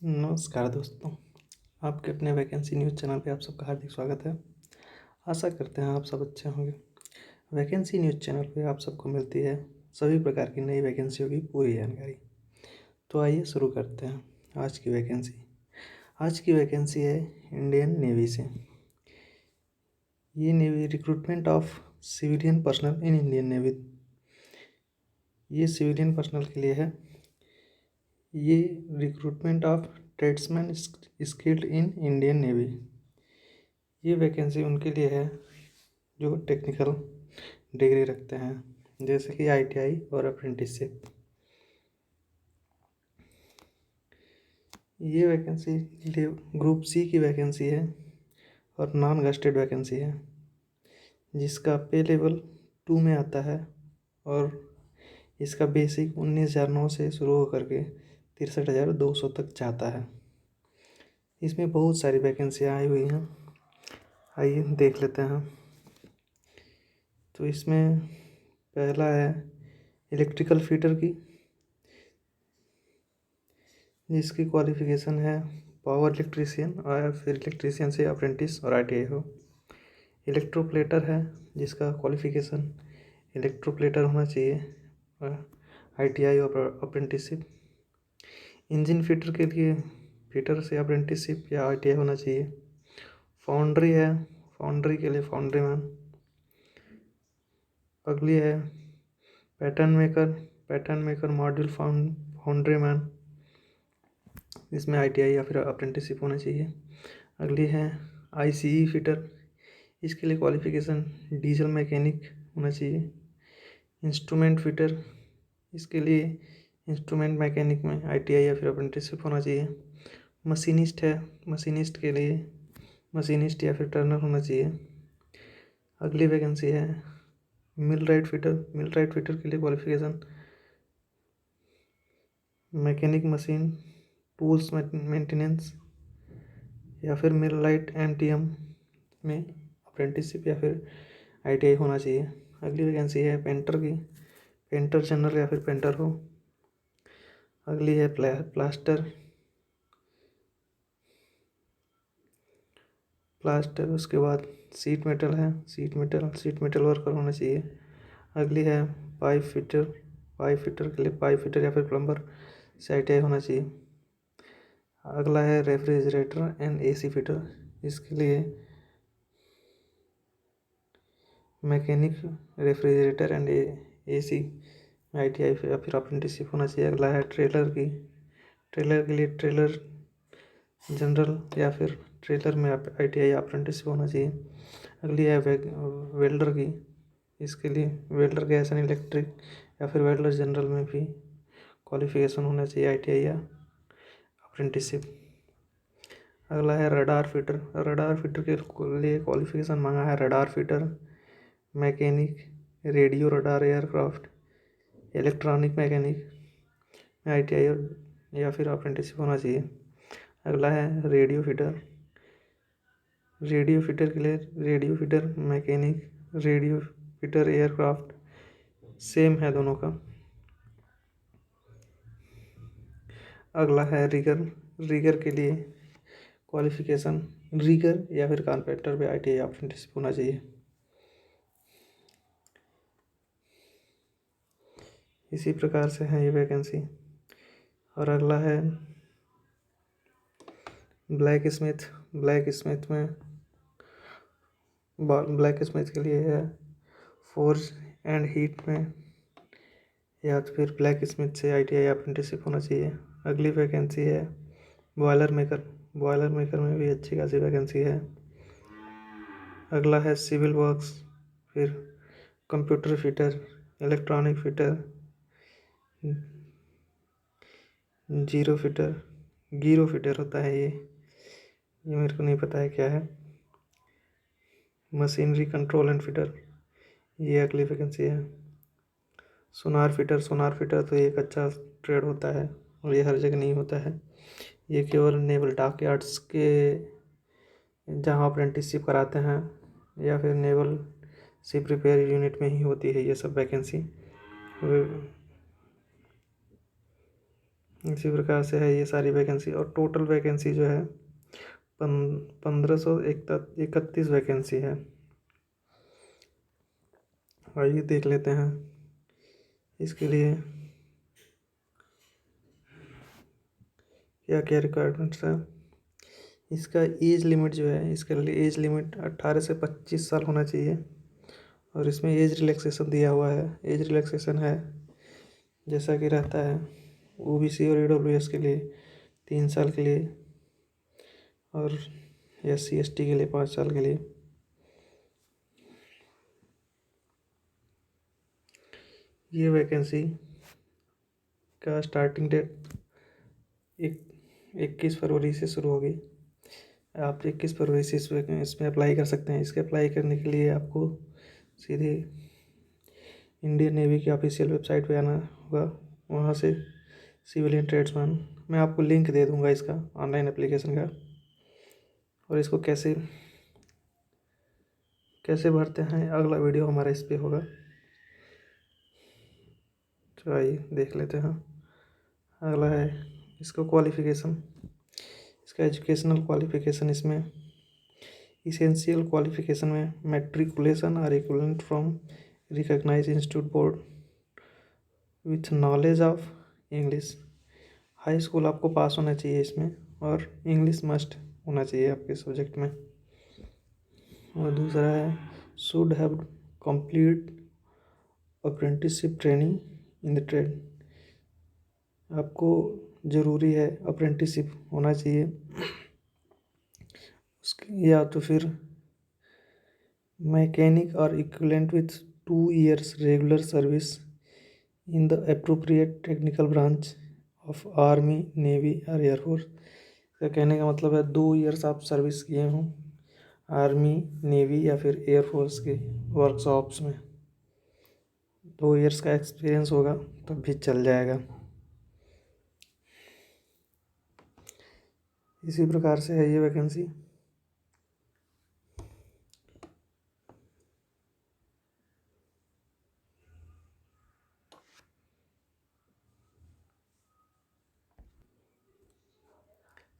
नमस्कार दोस्तों। आपके अपने वैकेंसी न्यूज़ चैनल पे आप सबका हार्दिक स्वागत है। आशा करते हैं आप सब अच्छे होंगे। वैकेंसी न्यूज़ चैनल पे आप सबको मिलती है सभी प्रकार की नई वैकेंसियों की पूरी जानकारी। तो आइए शुरू करते हैं आज की वैकेंसी। आज की वैकेंसी है इंडियन नेवी से। ये navy recruitment of civilian personal in Indian navy, ये सिविलियन पर्सनल के लिए है। ये recruitment of tradesman skilled in Indian navy, ये वैकेंसी उनके लिए है जो टेक्निकल डिग्री रखते हैं जैसे कि आईटीआई और अप्रेंटिसशिप। ये वैकेंसी ग्रुप सी की वैकेंसी है और नॉन गेस्टेड वैकेंसी है, जिसका पे लेवल 2 में आता है और इसका बेसिक 19,900 से शुरू होकर के 63,200 तक जाता है। इसमें बहुत सारी वैकेंसियाँ आई हुई हैं, आइए देख लेते हैं। तो इसमें पहला है इलेक्ट्रिकल फिटर की, जिसकी क्वालिफ़िकेशन है पावर इलेक्ट्रीशियन और फिर इलेक्ट्रीशियन से अप्रेंटिस और आईटीआई हो। इलेक्ट्रोप्लेटर है, जिसका क्वालिफ़िकेशन इलेक्ट्रोप्लेटर होना चाहिए और आईटीआई और अप्रेंटिसशिप। इंजन फिटर के लिए फिटर से अप्रेंटिसशिप या आईटीआई होना चाहिए। फाउंड्री है, फाउंड्री के लिए फाउंड्री मैन। अगली है pattern maker module foundry man, इसमें आईटीआई या फिर अप्रेंटिसशिप होना चाहिए। अगली है आईसीई फिटर, इसके लिए क्वालिफ़िकेशन डीजल मैकेनिक होना चाहिए। इंस्ट्रूमेंट फिटर, इसके लिए इंस्ट्रूमेंट मैकेनिक में आईटीआई या फिर अप्रेंटिसशिप होना चाहिए। मशीनिस्ट है, मशीनिस्ट के लिए मशीनिस्ट या फिर टर्नर होना चाहिए। अगली वैकेंसी है मिलराइट फिटर के लिए qualification mechanic machine tools maintenance या फिर मिलराइट एमटीएम में अप्रेंटिसशिप या फिर आईटीआई होना चाहिए। अगली वैकेंसी है पेंटर की, पेंटर जनरल या फिर पेंटर हो। अगली है प्लास्टर, उसके बाद सीट मेटल वर्कर होना चाहिए। अगली है पाइप फिटर के लिए पाइप फिटर या फिर प्लम्बर से आईटीआई होना चाहिए। अगला है रेफ्रिजरेटर एंड एसी फिटर, इसके लिए मैकेनिक रेफ्रिजरेटर एंड एसी में आईटीआई या फिर अप्रेंटिसशिप होना चाहिए। अगला है ट्रेलर के लिए ट्रेलर जनरल या फिर ट्रेलर में आईटीआई या अप्रेंटिसशिप होना चाहिए। अगली है वेल्डर की, इसके लिए वेल्डर गैस एंड इलेक्ट्रिक या फिर वेल्डर जनरल में भी क्वालिफ़िकेशन होना चाहिए आईटीआई या अप्रेंटिसशिप। अगला है रडार फिटर के लिए क्वालिफ़िकेशन मांगा है radar fitter, mechanic radio radar aircraft, electronic mechanic में आईटीआई या फिर अप्रेंटिसशिप होना चाहिए। अगला है रेडियो फिटर के लिए radio fitter mechanic radio fitter aircraft, same है दोनों का। अगला है रीगर के लिए क्वालिफ़िकेशन रीगर या फिर कारपेंटर पे आईटीआई अप्रेंटिसशिप होना चाहिए। इसी प्रकार से है ये वैकेंसी। और अगला है ब्लैक स्मिथ के लिए है फोर्ज एंड हीट में या तो फिर ब्लैक स्मिथ से आईटीआई अप्रेंटिसशिप होना चाहिए। अगली वैकेंसी है बॉयलर मेकर में भी अच्छी खासी वैकेंसी है। अगला है सिविल वर्क्स, फिर computer fitter, electronic fitter, gyro fitter होता है ये मेरे को नहीं पता है क्या है। मशीनरी कंट्रोल एंड फिटर, ये अगली वैकेंसी है। सोनार फिटर तो एक अच्छा ट्रेड होता है और ये हर जगह नहीं होता है, ये केवल नेवल डॉकयार्ड्स के जहाँ अप्रेंटिसशिप कराते हैं या फिर नेवल शिप रिपेयर यूनिट में ही होती है ये सब वैकेंसी। इसी प्रकार से है ये सारी वैकेंसी, और टोटल वैकेंसी जो है 1531 वैकेंसी है। आइए देख लेते हैं इसके लिए क्या क्या रिक्वायरमेंट्स है। इसका एज लिमिट जो है, इसके लिए एज लिमिट 18 से 25 साल होना चाहिए, और इसमें एज रिलैक्सेशन दिया हुआ है। एज रिलैक्सेशन है जैसा कि रहता है ओबीसी और ईडब्ल्यूएस के लिए 3 साल के लिए, और SC ST के लिए 5 साल के लिए। ये वैकेंसी का स्टार्टिंग डेट 21 फरवरी से शुरू होगी। आप 21 फरवरी से इसमें अप्लाई कर सकते हैं। इसके अप्लाई करने के लिए आपको सीधे इंडियन नेवी की ऑफिशियल वेबसाइट पे आना होगा, वहाँ से सिविलियन ट्रेड्समैन, मैं आपको लिंक दे दूँगा इसका ऑनलाइन एप्लीकेशन का, और इसको कैसे कैसे भरते हैं अगला वीडियो हमारा इस पे होगा। तो आइए देख लेते हैं। अगला है इसका क्वालिफ़िकेशन। इसका एजुकेशनल क्वालिफ़िकेशन, इसमें इसेंशियल क्वालिफ़िकेशन में मैट्रिकुलेशन और equivalent from recognised institute board with knowledge of English. High school आपको पास होना चाहिए इसमें, और इंग्लिश मस्ट होना चाहिए आपके सब्जेक्ट में। और दूसरा है should have complete apprenticeship training in the trade. आपको ज़रूरी है अप्रेंटिसशिप होना चाहिए उसके, या तो फिर मैकेनिक और equivalent with 2 years regular service in the appropriate technical branch of army, navy और एयरफोर्स। इसका कहने का मतलब है 2 years आप सर्विस किए हों आर्मी, नेवी या फिर एयरफोर्स के वर्कशॉप्स में, 2 years का एक्सपीरियंस होगा तो भी चल जाएगा। इसी प्रकार से है ये वैकेंसी।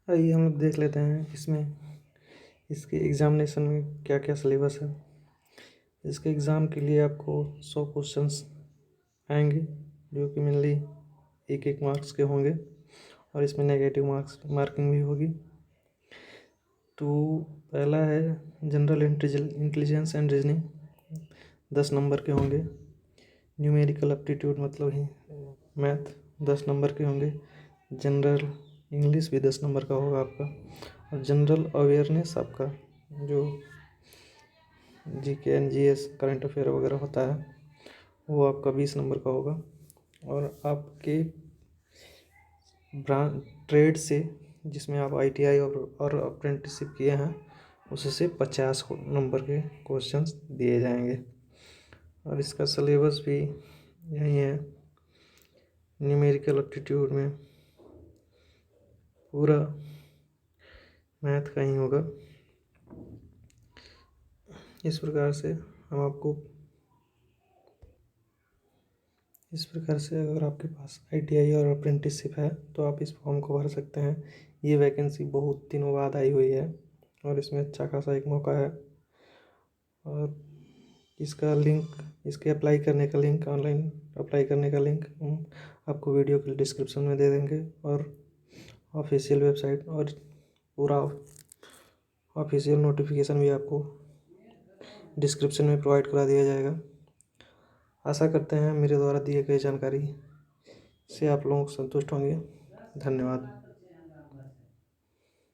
आइए हम लोग देख लेते हैं इसमें इसके एग्ज़ामिनेशन में क्या क्या सिलेबस है। इसके एग्ज़ाम के लिए आपको 100 क्वेश्चंस आएंगे, जो कि मेनली 1-1 मार्क्स के होंगे, और इसमें नेगेटिव मार्किंग भी होगी। तो पहला है general intelligence and reasoning, 10 number के होंगे। न्यूमेरिकल एप्टीट्यूड मतलब ही मैथ, 10 नंबर के होंगे। जनरल इंग्लिश भी 10 नंबर का होगा आपका, और जनरल अवेयरनेस आपका जो GK NGS करंट अफेयर वगैरह होता है वो आपका 20 नंबर का होगा। और आपके ब्रांच ट्रेड से जिसमें आप ITI और अप्रेंटिसशिप किए हैं उससे 50 नंबर के क्वेश्चंस दिए जाएंगे। और इसका सिलेबस भी यही है। न्यूमेरिकल एप्टीट्यूड में पूरा मैथ का ही होगा। इस प्रकार से अगर आपके पास ITI और अप्रेंटिसशिप है तो आप इस फॉर्म को भर सकते हैं। ये वैकेंसी बहुत दिनों बाद आई हुई है और इसमें अच्छा खासा एक मौका है। और इसका लिंक, इसके अप्लाई करने का लिंक, ऑनलाइन अप्लाई करने का लिंक हम आपको वीडियो के डिस्क्रिप्शन में दे देंगे, और ऑफिशियल वेबसाइट और पूरा ऑफिशियल नोटिफिकेशन भी आपको डिस्क्रिप्शन में प्रोवाइड करा दिया जाएगा। आशा करते हैं मेरे द्वारा दिए गए जानकारी से आप लोग संतुष्ट होंगे। धन्यवाद।